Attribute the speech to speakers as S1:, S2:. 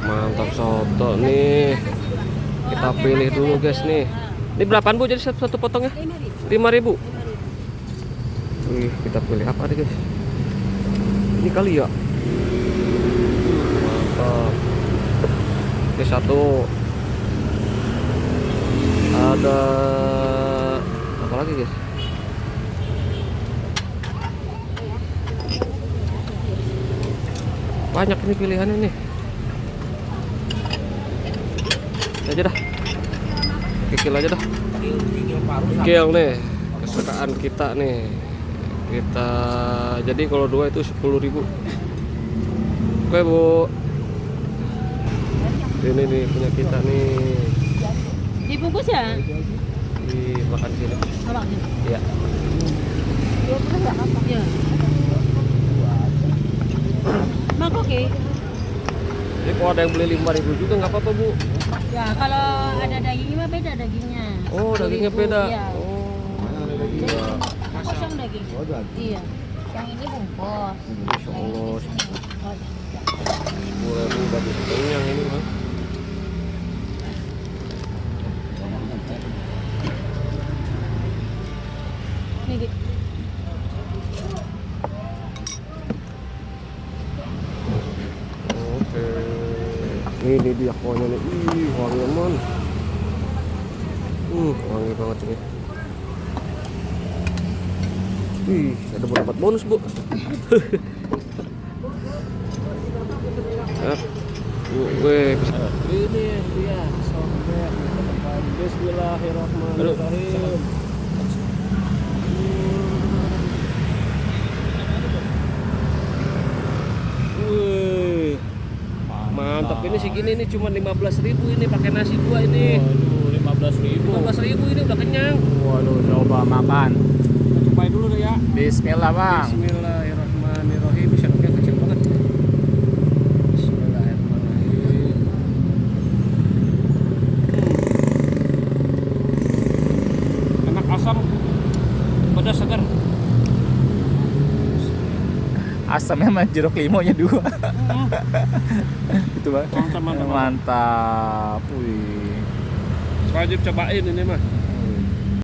S1: Mantap soto nih. Kita pilih dulu guys nih. Ini berapaan Bu jadi satu potongnya? 5.000. Wih, kita pilih apa nih guys? Ini kali ya. Mantap. Ini satu. Ada apa lagi guys? Banyak ini pilihannya nih. Aja dah. Kikil aja dah. Kikil nih. Kesukaan kita nih. Kita jadi kalau dua itu 10.000. Oke Bu. Ini nih punya kita nih.
S2: Dibungkus ya?
S1: Dimakan sini. Iya.
S2: Iya. Mangkok ya?
S1: Jadi kalau ada yang beli 5.000 juga nggak apa-apa Bu.
S2: Ya kalau ada dagingnya mah beda dagingnya.
S1: Oh dagingnya beda.
S2: Iya.
S1: Oh.
S2: Jadi kosong daging. Iya. Yang ini bungkus.
S1: Masya Allah.
S2: Oh,
S1: 10.000 udah bisa kenyang ini mah.
S2: Nih, Dik.
S1: Oke. Ini dia kuahnya nih. Ih, wangi aman. Wangi banget ini. Wih, ada berapa bonus, Bu? Ya. Wih, ini dia sobek. Bismillahirrahmanirrahim. Wih. Mantap ini segini nih cuma 15.000 ini pakai nasi dua ini.
S3: Waduh, 15.000.
S1: 15.000 ini udah kenyang.
S3: Waduh, coba makan.
S1: Cobain dulu deh ya.
S3: Bismillah, Bang.
S1: Bismillahirrahmanirrahim. Sendoknya kecil banget. Bismillahirrahmanirrahim. Enak asam, pedas segar.
S3: Asamnya sama jeruk limonya 2. Itu, Bang.
S1: Mantap, mantap, mantap.
S3: Mantap. Wih.
S1: Wajib cobain ini mah.